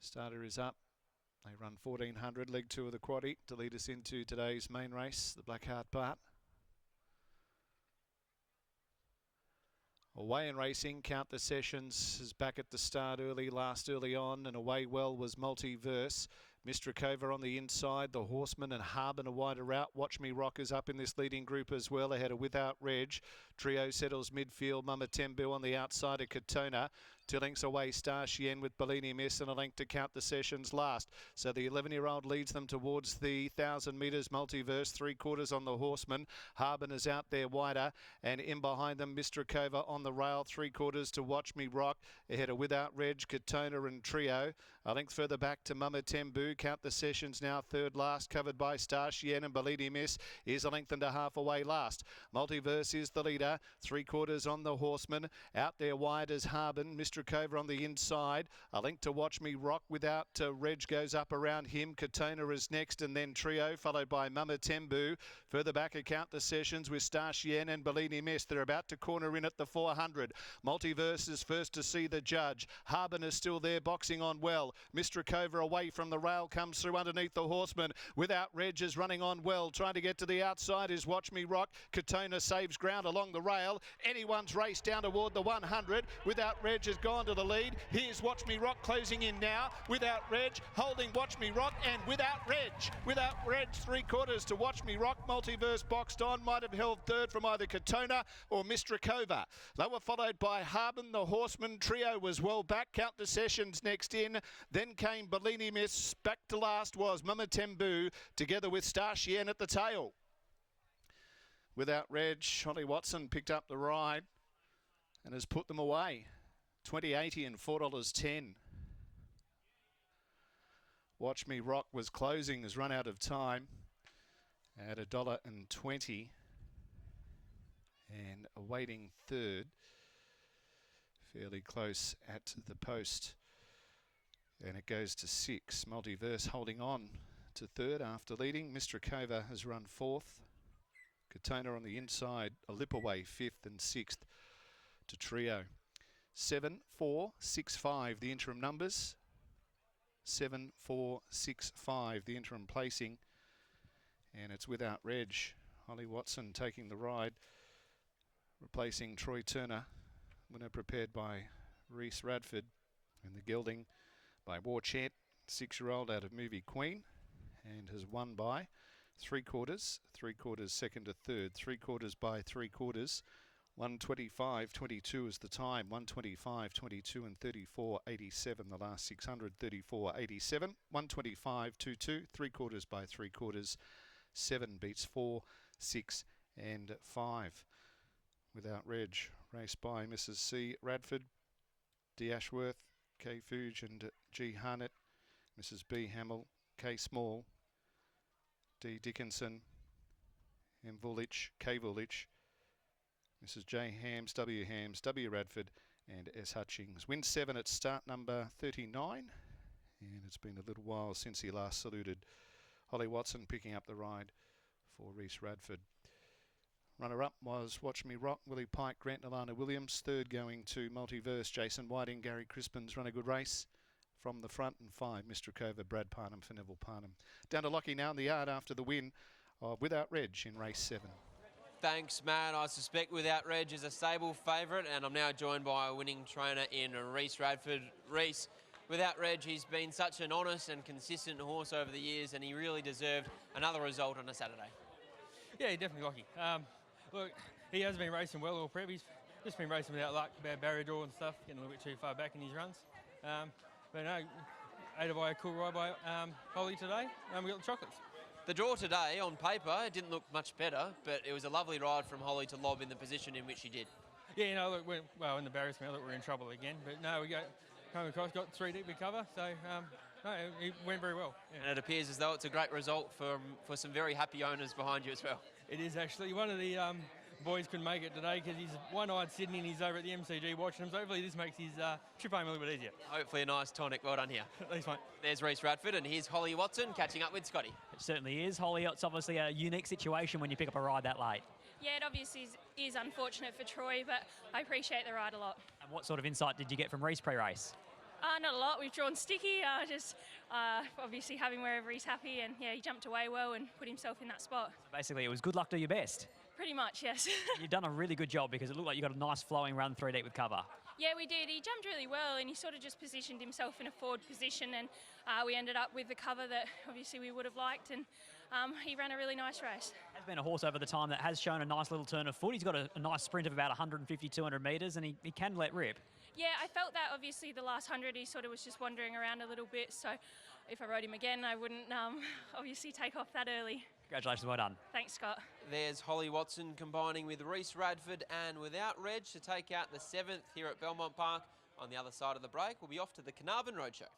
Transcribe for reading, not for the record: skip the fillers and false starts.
Starter is up. They run 1400, leg 2 of the quaddie to lead us into today's main race, the Blackheart Bart. Away in racing, Count the Sessions is back at the start early, last early on, and away well was Multiverse. Mistrakova on the inside, the Horseman and Harbin a wider route. Watch Me Rock is up in this leading group as well, ahead of Without Reg. Trio settles midfield, Mama Tembu on the outside of Katona. 2 lengths away, Star Chien with Bellini Miss, and a length to Count the Sessions last. So the 11-year-old leads them towards the 1,000 metres. Multiverse, 3/4 on the Horseman. Harbin is out there wider, and in behind them, Mistrakova on the rail, 3/4 to Watch Me Rock. Ahead of Without Reg, Katona and Trio. A length further back to Mama Tembu. Count the Sessions now third last, covered by Star Chien, and Bellini Miss is a length and a half away last. Multiverse is the leader, 3/4 on the Horseman. Out there wide as Harbin. Mistrakova on the inside. A length to Watch Me Rock. Without Reg goes up around him. Katona is next, and then Trio, followed by Mama Tembu. Further back, Count the Sessions with Star Chien and Bellini Miss. They're about to corner in at the 400. Multiverse is first to see the judge. Harbin is still there, boxing on well. Mistrakova away from the rail, comes through underneath the Horseman. Without Reg is running on well. Trying to get to the outside is Watch Me Rock. Katona saves ground along the rail. Anyone's race down toward the 100. Without Reg has gone to the lead. Here's Watch Me Rock closing in now. Without Reg holding Watch Me Rock, and Without Reg. Without Reg, 3/4 to Watch Me Rock. Multiverse boxed on. Might have held third from either Katona or Mistrakova. They were followed by Harbin, the Horseman. Trio was well back. Count the Sessions next in. Then came Bellini Miss. Back to last was Mama Tembu, together with Star Chien at the tail. Without Reg, Holly Watson picked up the ride and has put them away. $20.80 and $4.10. Watch Me Rock was closing, has run out of time at $1.20 and awaiting third. Fairly close at the post. And it goes to 6. Multiverse holding on to third after leading. Mistrakova has run 4th. Katona on the inside, a lip away 5th, and 6th to Trio. 7, 4, 6, 5, the interim numbers. 7, 4, 6, 5, the interim placing. And it's Without Reg. Holly Watson taking the ride, replacing Troy Turner. Winner prepared by Reese Radford, and the gelding by War Chant, 6-year-old out of Movie Queen, and has won by 3/4, 3/4 second to third, 3/4 by 3/4. 1:25.22 is the time. 1:25.22 and 34.87. The last 600, 34.87. 1:25.22, 3/4 by 3/4. 7 beats 4, 6 and 5. Without Reg, raced by Mrs. C. Radford, D. Ashworth, K. Fuge and G. Harnett, Mrs. B. Hamill, K. Small, D. Dickinson, M. Vulich, K. Vulich, Mrs. J. Hams, W. Radford, and S. Hutchings. Win 7 at start number 39, and it's been a little while since he last saluted. Holly Watson picking up the ride for Reese Radford. Runner-up was Watch Me Rock, Willie Pike, Grant Alana Williams. Third going to Multiverse, Jason Whiting, Gary Crispin's run a good race from the front. And 5, Mistrakova, Brad Parnham for Neville Parnham. Down to Lockie now in the yard after the win of Without Reg in race 7. Thanks, Matt. I suspect Without Reg is a stable favourite, and I'm now joined by a winning trainer in Reese Radford. Reese, Without Reg, he's been such an honest and consistent horse over the years, and he really deserved another result on a Saturday. Yeah, definitely lucky. Look, he has been racing well all prep. He's just been racing without luck, bad barrier draw and stuff, getting a little bit too far back in his runs. But no, aided by a cool ride by Holly today, and we got the chocolates. The draw today, on paper, it didn't look much better, but it was a lovely ride from Holly to lob in the position in which he did. Yeah, you know, look, well, in the barrier smell, look, we're in trouble again. But no, we come across, got 3 deep recover, so no, it went very well. Yeah. And it appears as though it's a great result for some very happy owners behind you as well. It is actually. One of the boys couldn't make it today because he's one-eyed Sydney and he's over at the MCG watching him, so hopefully this makes his trip home a little bit easier. Hopefully a nice tonic. Well done here. Thanks, mate. There's Reese Radford, and here's Holly Watson catching up with Scotty. It certainly is. Holly, it's obviously a unique situation when you pick up a ride that late. Yeah, it obviously is unfortunate for Troy, but I appreciate the ride a lot. And what sort of insight did you get from Reese pre-race? Not a lot. We've drawn Sticky, just obviously having wherever he's happy, and yeah, he jumped away well and put himself in that spot. Basically, it was good luck, do your best. Pretty much, yes. You've done a really good job because it looked like you got a nice flowing run 3 deep with cover. Yeah, we did. He jumped really well, and he sort of just positioned himself in a forward position, and we ended up with the cover that obviously we would have liked, and he ran a really nice race. Has been a horse over the time that has shown a nice little turn of foot. He's got a nice sprint of about 150, 200 metres, and he can let rip. Yeah, I felt that obviously the last 100 he sort of was just wandering around a little bit, so if I rode him again I wouldn't obviously take off that early. Congratulations, well done. Thanks, Scott. There's Holly Watson combining with Reese Radford and Without Reg to take out the 7th here at Belmont Park. On the other side of the break, we'll be off to the Carnarvon Roadshow.